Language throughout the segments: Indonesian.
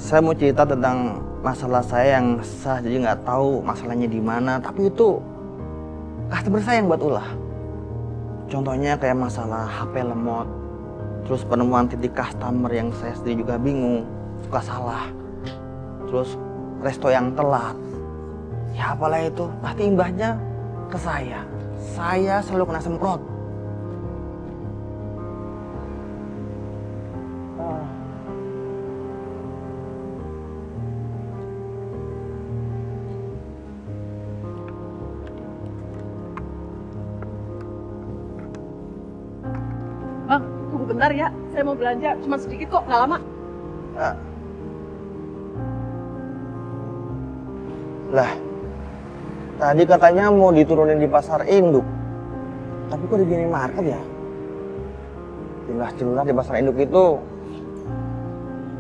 Saya mau cerita tentang masalah saya yang saya jadi nggak tahu masalahnya di mana, tapi itu customer saya yang buat ulah. Contohnya kayak masalah HP lemot, terus penemuan titik customer yang saya sendiri juga bingung, suka salah, terus resto yang telat. Ya apalah itu, pasti imbasnya ke saya. Saya selalu kena semprot. Bang, tunggu bentar ya. Saya mau belanja, cuma sedikit kok, nggak lama. Lah, tadi katanya mau diturunin di pasar induk. Tapi kok di gini market ya? Jelas-jelas di pasar induk itu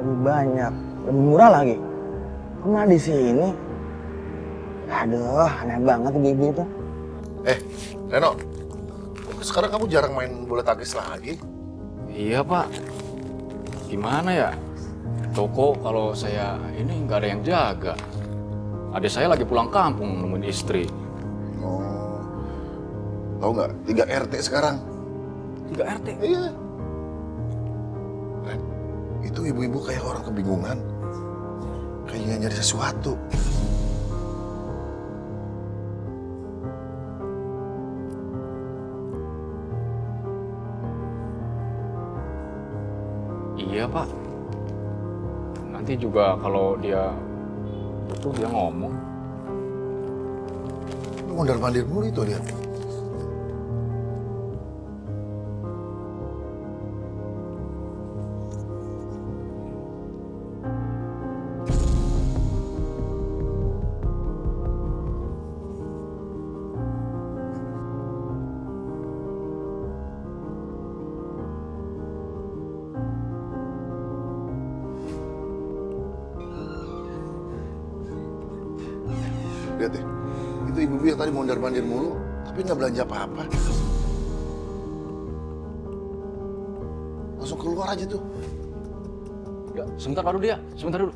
lebih banyak, lebih murah lagi. Kok di sini? Aduh, aneh banget ibu itu. Reno, sekarang kamu jarang main bola tangkis lagi? Iya Pak, gimana ya? Toko kalau saya ini nggak ada yang jaga. Adik saya lagi pulang kampung nemuin istri. Oh, tahu nggak? 3 RT sekarang. 3 RT? Iya. Ren, itu ibu-ibu kayak orang kebingungan. Kayaknya nyari sesuatu. Iya Pak. Nanti juga kalau dia butuh dia ngomong. Mondar-mandir mulu itu dia. Lihat deh, itu ibu-ibu yang tadi mondar-mandir mulu, tapi nggak belanja apa-apa. Langsung keluar aja tuh. Ya, sebentar Pak Rudi ya, sebentar dulu.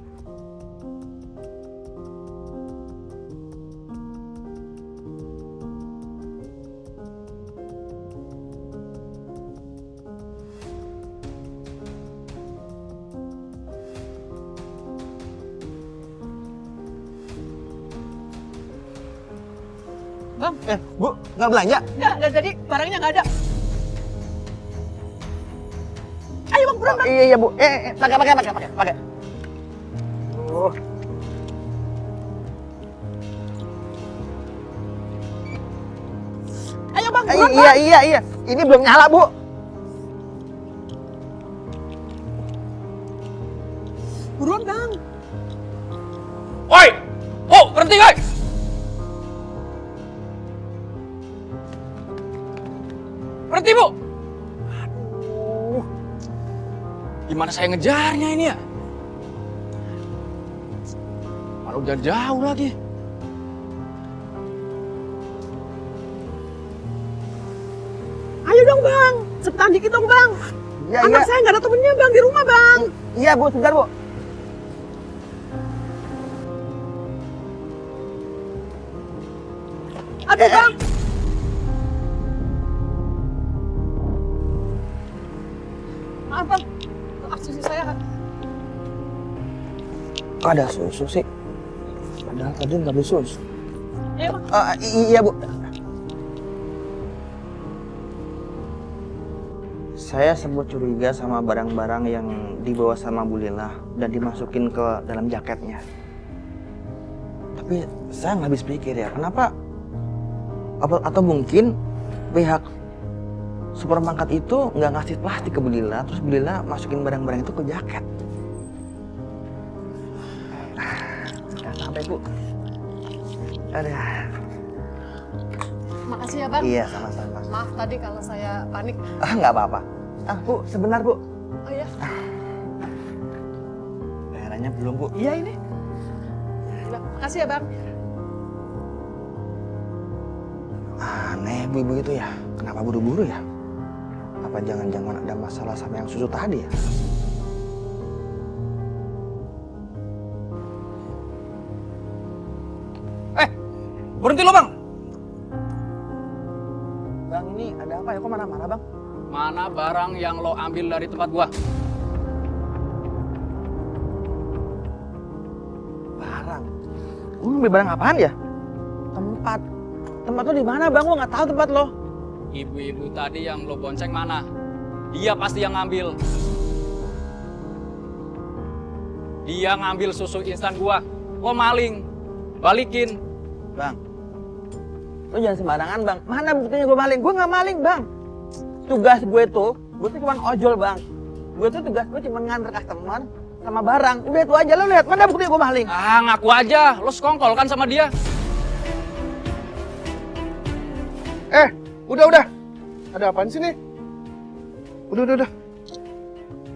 Bang, Bu, nggak belanja? nggak jadi, barangnya nggak ada. Ayo bang, buruan bang. Iya, Bu. Pakai. Ayo bang, buruan bang. Iya. Ini belum nyala, Bu. Buruan bang. Oi! Oh, berhenti guys! Berhenti Bu! Aduh, gimana saya ngejarnya ini ya? Malah udah jauh lagi. Ayo dong bang, cepetan dikit dong bang. Iya, Anak saya nggak ada temennya bang di rumah bang. Iya, Bu, sebentar, Bu. Aduh bang. Maaf bang, susu saya. Kok ada susu sih? Padahal tadi nggak beli susu. Ayo bang. Iya, Bu. Saya sempat curiga sama barang-barang yang dibawa sama Bu Lila dan dimasukin ke dalam jaketnya. Tapi saya nggak habis pikir ya, kenapa? Atau mungkin pihak supermarket itu nggak ngasih plastik ke Bu Lila, terus Bu Lila masukin barang-barang itu ke jaket. Nggak sampai, Bu. Aduh. Makasih ya bang. Iya, sama-sama. Maaf tadi kalau saya panik. Nggak apa-apa. Bu, sebentar, Bu. Oh iya. Bayarannya belum, Bu. Iya ini. Makasih ya bang. Aneh ibu-ibu itu ya. Kenapa buru-buru ya? Apa jangan-jangan ada masalah sama yang susu tadi ya? Berhenti lo, Bang. Bang, ini ada apa ya? Kok marah-marah, Bang? Mana barang yang lo ambil dari tempat gua? Barang. Lu ngambil barang apaan ya? Tempat. Tempat lo di mana, Bang? Gua nggak tahu tempat lo. Ibu-ibu tadi yang lo bonceng mana? Dia pasti yang ngambil. Dia ngambil susu instan gua. Lo maling. Balikin. Bang, lo jangan sembarangan, Bang. Mana buktinya gue maling? Gue nggak maling, Bang. Tugas gue tuh cuma ojol, Bang. Tugas gue cuma nganter customer sama barang. Udah itu aja, lo lihat. Mana buktinya gue maling? Ah, ngaku aja. Lo sekongkol kan sama dia. Udah. Ada apaan sih nih? Udah.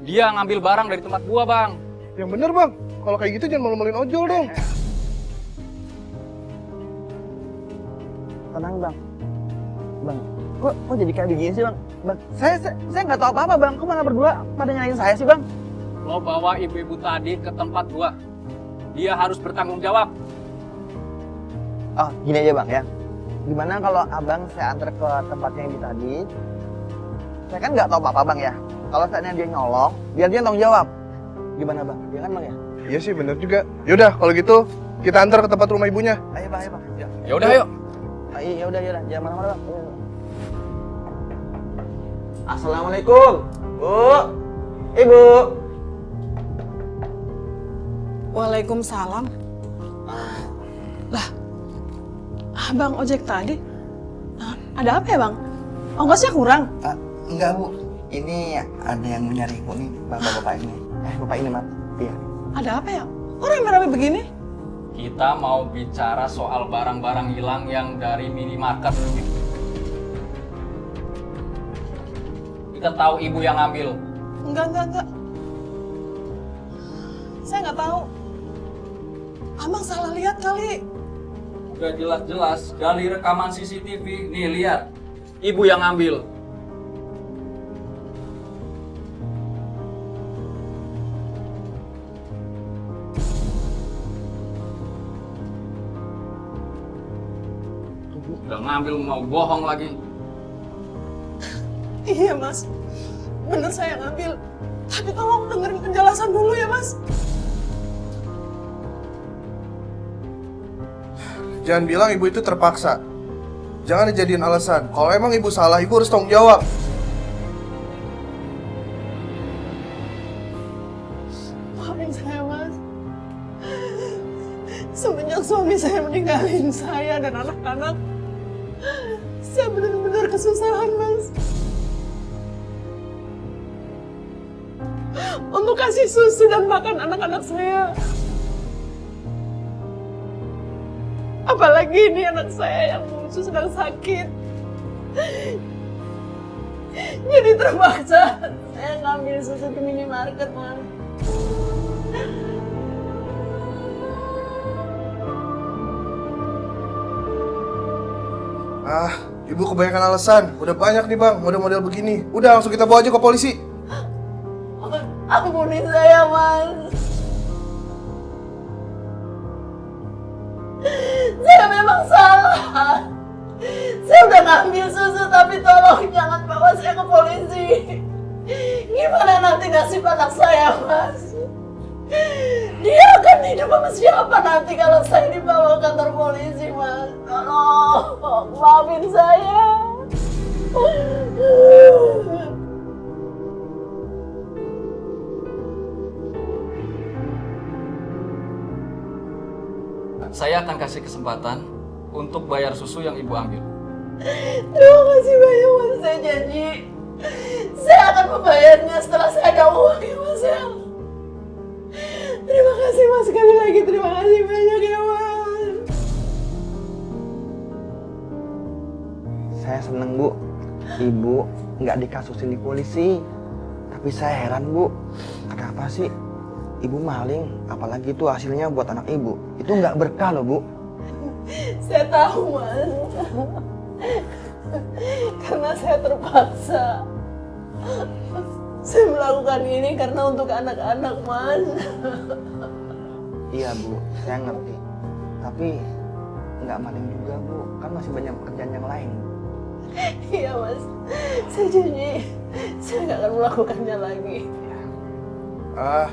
Dia ngambil barang dari tempat gua, Bang. Yang bener bang, kalau kayak gitu jangan malu-maluin ojol dong. Tenang, Bang. Bang, kok jadi kayak begini sih, Bang? Bang, saya nggak tahu apa-apa, Bang. Kok malah berdua pada nyalain saya sih, Bang? Lo bawa ibu-ibu tadi ke tempat gua. Dia harus bertanggung jawab. Oh, gini aja, Bang, ya. Gimana kalau abang saya antar ke tempatnya ibu tadi? Saya kan nggak tahu apa-apa, Bang, ya. Kalau saatnya dia nyolong, biar dia tanggung jawab. Gimana, Bang? Iya kan, Bang, ya? Iya sih bener juga. Yaudah kalau gitu kita antar ke tempat rumah ibunya. Ayo, Bang, ayo, Bang. Ya udah, ayo. Ya udah, jangan marah-marah, Bang. Ayo. Assalamualaikum, Bu. Ibu. Waalaikumsalam. Lah, abang ojek tadi? Ada apa ya, Bang? Ongkosnya kurang? Enggak, Bu. Ini ada yang nyari Ibu nih, bapak ini. Bapak ini, Mas. Iya. Ada apa ya? Kok rame-rame begini? Kita mau bicara soal barang-barang hilang yang dari minimarket. Kita tahu ibu yang ambil. Enggak. Saya nggak tahu. Abang salah lihat kali. Udah jelas-jelas dari rekaman CCTV. Nih, lihat. Ibu yang ambil. Udah ngambil mau bohong lagi. Iya, Mas. Bener saya ngambil. Tapi tolong dengerin penjelasan dulu ya, Mas. Jangan bilang ibu itu terpaksa. Jangan dijadiin alasan. Kalau emang ibu salah, ibu harus tanggung jawab. Maafin saya, Mas. Semenjak suami saya meninggalin saya dan anak-anak, saya benar-benar kesusahan, Mas. Untuk kasih susu dan makan anak-anak saya. Apalagi ini anak saya yang bungsu sedang sakit. Jadi terpaksa saya ngambil susu di minimarket, Mas. Ibu kebanyakan alasan. Udah banyak nih bang, model-model begini. Udah langsung kita bawa aja ke polisi. Ampuni saya, Mas. Saya memang salah. Saya udah ngambil susu, tapi tolong jangan bawa saya ke polisi. Gimana nanti nasib anak saya, Mas? Dia akan hidup sama siapa nanti kalau saya dibawa ke kantor polisi, Mas? Tolong, maafin saya. Saya akan kasih kesempatan untuk bayar susu yang ibu ambil. Terima kasih banyak, Mas. Saya janji saya akan membayarnya setelah saya ada uang ya, Mas. Terima kasih, Mas. Sekali lagi terima kasih banyak ya, Mas. Saya seneng, Bu. Ibu nggak dikasusin di polisi. Tapi saya heran, Bu. Kenapa sih ibu maling? Apalagi itu hasilnya buat anak ibu. Itu nggak berkah loh, Bu. Saya tahu, Mas. Karena saya terpaksa. Saya melakukan ini karena untuk anak-anak, Mas. Iya, Bu. Saya ngerti. Tapi nggak maling juga Bu, kan masih banyak pekerjaan yang lain. Iya Mas, saya janji saya nggak akan melakukannya lagi. Ah,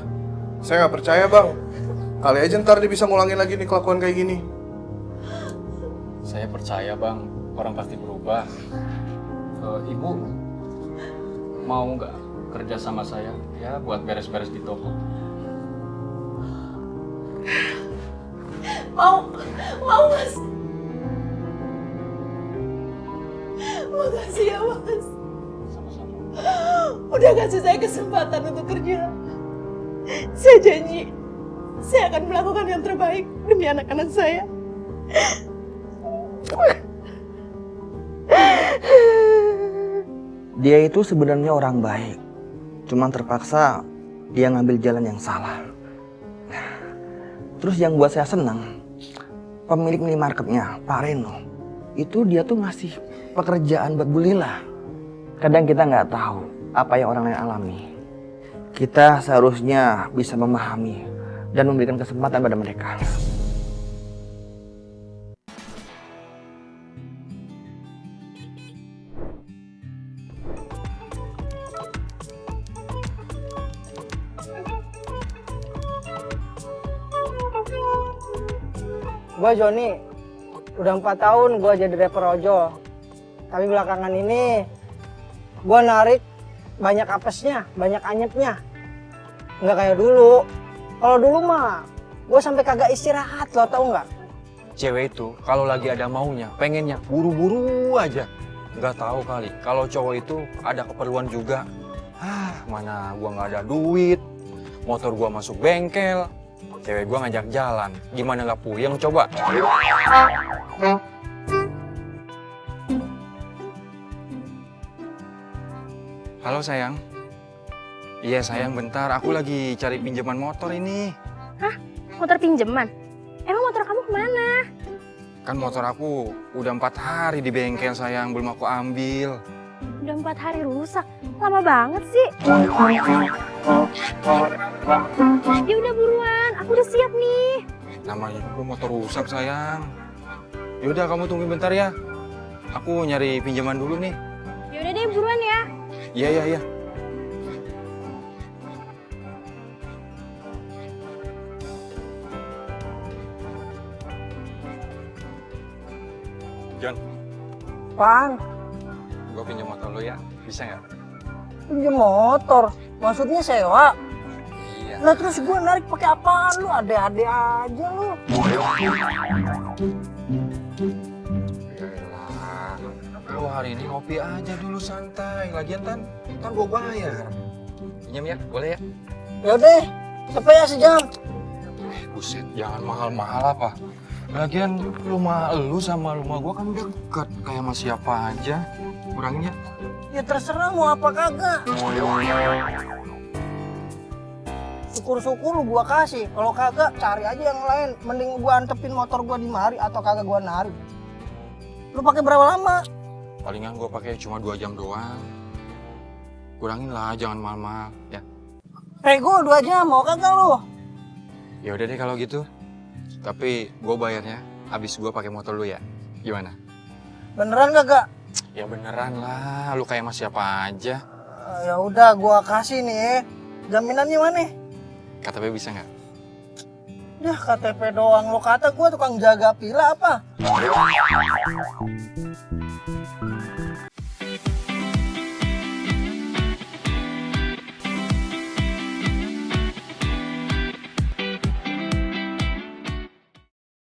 saya nggak percaya bang. Kali aja ntar dia bisa ngulangin lagi nih kelakuan kayak gini. Saya percaya bang, orang pasti berubah. Ibu mau nggak kerja sama saya ya buat beres-beres di toko? Mau Mas. Makasih ya Mas. Sama-sama. Udah kasih saya kesempatan untuk kerja. Saya janji, saya akan melakukan yang terbaik demi anak-anak saya. Dia itu sebenarnya orang baik, cuman terpaksa dia ngambil jalan yang salah. Terus yang buat saya senang, pemilik minimarketnya, Pak Reno, itu dia tuh ngasih pekerjaan buat Bu Lila. Kadang kita nggak tahu apa yang orang lain alami. Kita seharusnya bisa memahami dan memberikan kesempatan pada mereka. Gue Joni, udah 4 tahun gue jadi driver ojol. Tapi belakangan ini gue narik banyak apesnya, banyak anyepnya. Nggak kayak dulu. Kalau dulu mah gue sampai kagak istirahat, lo tau nggak? Cewek itu kalau lagi ada maunya, pengennya buru-buru aja. Nggak tahu kali, kalau cowok itu ada keperluan juga. Mana gua nggak ada duit, motor gua masuk bengkel, cewek gua ngajak jalan. Gimana nggak puyeng coba? Halo sayang. Iya sayang, bentar. Aku lagi cari pinjaman motor ini. Hah? Motor pinjaman? Emang motor kamu kemana? Kan motor aku udah 4 hari di bengkel sayang, belum aku ambil. Udah 4 hari rusak. Lama banget sih. Ya udah buruan, aku udah siap nih. Namanya juga motor rusak sayang. Yaudah kamu tunggu bentar ya. Aku nyari pinjaman dulu nih. Ya udah deh buruan ya. Iya iya iya. John, Apaan? gue pinjam motor lu ya, bisa nggak? Pinjem motor? Maksudnya sewa? Iya. Lah terus gue narik pakai apaan lu? Ade-ade aja lu. Yalah, lu hari ini ngopi aja dulu santai. Lagian kan gue bayar. Pinjam ya, boleh ya? Yaudah, cepet ya sejam. Buset, jangan mahal-mahal apa. Lagian rumah lu sama rumah gua kan deket, kayak sama siapa aja. Kurangnya. Ya terserah mau apa kagak. Syukur-syukur lu gua kasih. Kalau kagak cari aja yang lain. Mending gua antepin motor gua di mari atau kagak gua narik. Lu pakai berapa lama? Palingan gua pakai cuma 2 jam doang. Kurangin lah, jangan mahal-mahal ya. Pego 2 jam, mau kagak lu? Ya udah deh kalau gitu. Tapi gue bayarnya habis gue pakai motor lu ya. Gimana? Beneran kagak? Ya beneran lah, lu kayak sama siapa aja. Ya udah gua kasih nih. Jaminannya mana? KTP bisa nggak? Dah KTP doang, lo kata gua tukang jaga pila apa?